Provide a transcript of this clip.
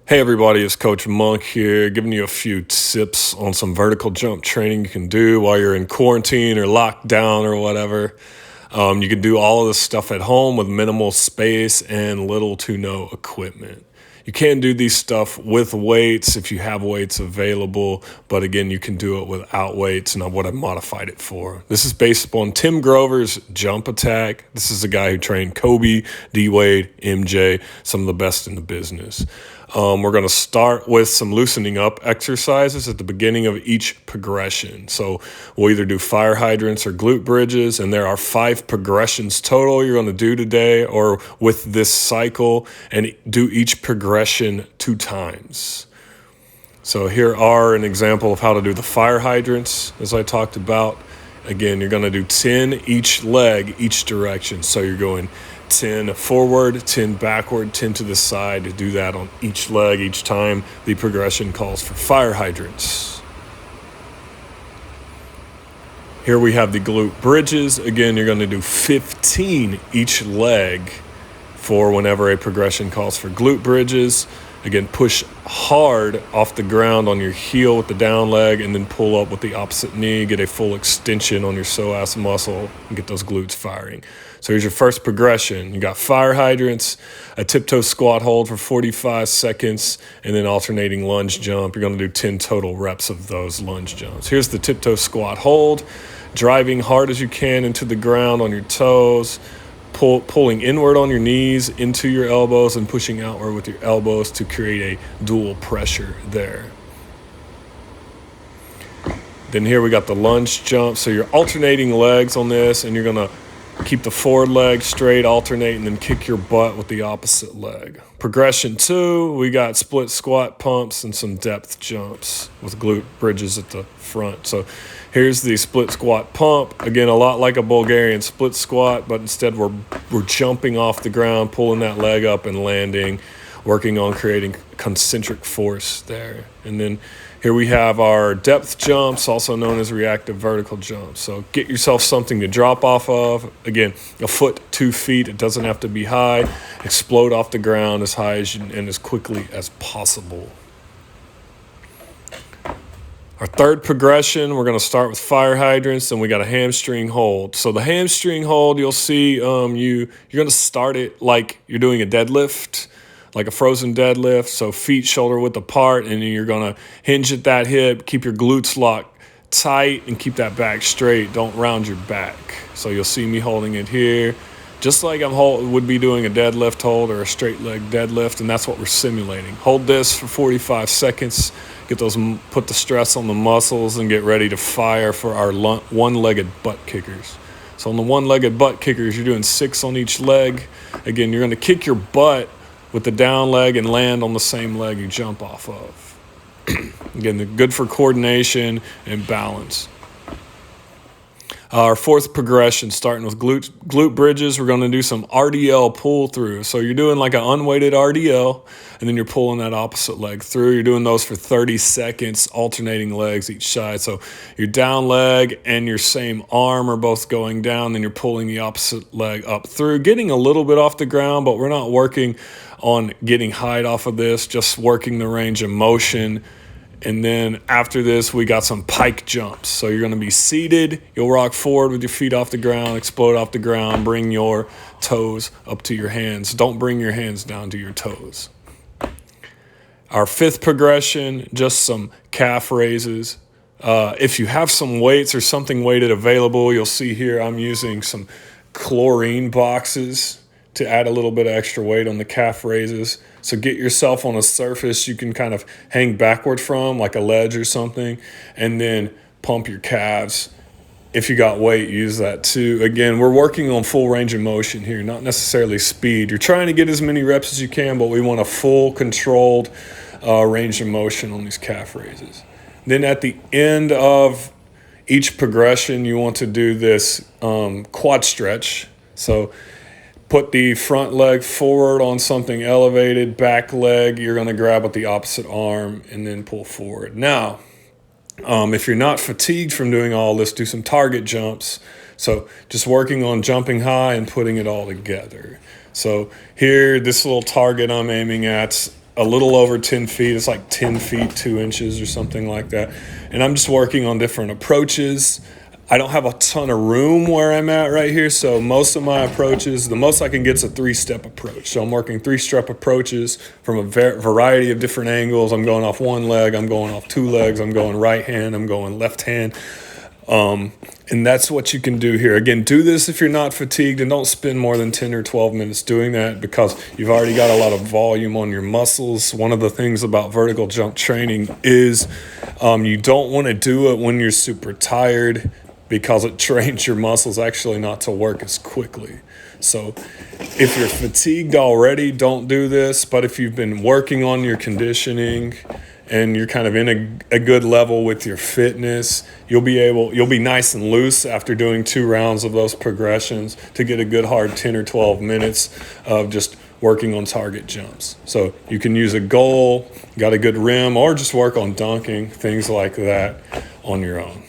Hey everybody, it's Coach Monk here, giving you a few tips on some vertical jump training you can do while you're in quarantine or locked down or whatever. You can do all of this stuff at home with minimal space and little to no equipment. You can do these stuff with weights if you have weights available, but again, you can do it without weights, and what I modified it for. This is based upon Tim Grover's jump attack. This is a guy who trained Kobe, D-Wade, MJ, some of the best in the business. We're going to start with some loosening up exercises at the beginning of each progression. So we'll either do fire hydrants or glute bridges, and there are 5 progressions total you're going to do today or with this cycle, and do each progression 2 times. So here are an example of how to do the fire hydrants, as I talked about. Again, you're going to do 10 each leg, each direction. So you're going 10 forward, 10 backward, 10 to the side. To do that on each leg each time the progression calls for fire hydrants. Here we have the glute bridges. Again, you're going to do 15 each leg for whenever a progression calls for glute bridges. Again, push hard off the ground on your heel with the down leg and then pull up with the opposite knee. Get a full extension on your psoas muscle and get those glutes firing. So here's your first progression. You got fire hydrants, a tiptoe squat hold for 45 seconds, and then alternating lunge jump. You're going to do 10 total reps of those lunge jumps. Here's the tiptoe squat hold, driving hard as you can into the ground on your toes, pulling inward on your knees into your elbows and pushing outward with your elbows to create a dual pressure there. Then here we got the lunge jump. So you're alternating legs on this, and you're going to keep the forward leg straight, alternate, and then kick your butt with the opposite leg. Progression 2, we got split squat pumps and some depth jumps with glute bridges at the front. So here's the split squat pump. Again, a lot like a Bulgarian split squat, but instead we're jumping off the ground, pulling that leg up and landing, working on creating concentric force there. And then here we have our depth jumps, also known as reactive vertical jumps. So get yourself something to drop off of. Again, a foot, 2 feet. It doesn't have to be high. Explode off the ground as high as and as quickly as possible. Our third progression, we're going to start with fire hydrants, and we got a hamstring hold. So the hamstring hold, you'll see you're going to start it like you're doing a deadlift, like a frozen deadlift. So feet shoulder width apart, and then you're going to hinge at that hip, keep your glutes locked tight, and keep that back straight. Don't round your back. So you'll see me holding it here, just like would be doing a deadlift hold or a straight leg deadlift, and that's what we're simulating. Hold this for 45 seconds. Put the stress on the muscles and get ready to fire for our one-legged butt kickers. So on the one-legged butt kickers, you're doing 6 on each leg. Again, you're going to kick your butt with the down leg and land on the same leg you jump off of. Again, they're good for coordination and balance. Our fourth progression, starting with glute bridges, we're going to do some RDL pull through. So you're doing like an unweighted RDL, and then you're pulling that opposite leg through. You're doing those for 30 seconds, alternating legs each side. So your down leg and your same arm are both going down, then you're pulling the opposite leg up through, getting a little bit off the ground, but we're not working on getting height off of this, just working the range of motion. And then after this, we got some pike jumps. So you're going to be seated. You'll rock forward with your feet off the ground, explode off the ground, bring your toes up to your hands. Don't bring your hands down to your toes. Our fifth progression, just some calf raises. If you have some weights or something weighted available, you'll see here I'm using some chlorine boxes to add a little bit of extra weight on the calf raises. So get yourself on a surface you can kind of hang backward from, like a ledge or something, and then pump your calves. If you got weight, use that too. Again, we're working on full range of motion here, not necessarily speed. You're trying to get as many reps as you can, but we want a full controlled range of motion on these calf raises. Then at the end of each progression, you want to do this quad stretch. So put the front leg forward on something elevated, back leg, you're going to grab with the opposite arm and then pull forward. Now, if you're not fatigued from doing all this, do some target jumps. So just working on jumping high and putting it all together. So here, this little target I'm aiming at a little over 10 feet. It's like 10 feet, 2 inches or something like that. And I'm just working on different approaches. I don't have a ton of room where I'm at right here, so most of my approaches, the most I can get is a 3-step approach. So I'm working 3-step approaches from a variety of different angles. I'm going off one leg, I'm going off 2 legs, I'm going right hand, I'm going left hand. And that's what you can do here. Again, do this if you're not fatigued, and don't spend more than 10 or 12 minutes doing that because you've already got a lot of volume on your muscles. One of the things about vertical jump training is you don't want to do it when you're super tired, because it trains your muscles actually not to work as quickly. So if you're fatigued already, don't do this. But if you've been working on your conditioning and you're kind of in a good level with your fitness, you'll be nice and loose after doing 2 rounds of those progressions to get a good hard 10 or 12 minutes of just working on target jumps. So you can use a goal, got a good rim, or just work on dunking, things like that on your own.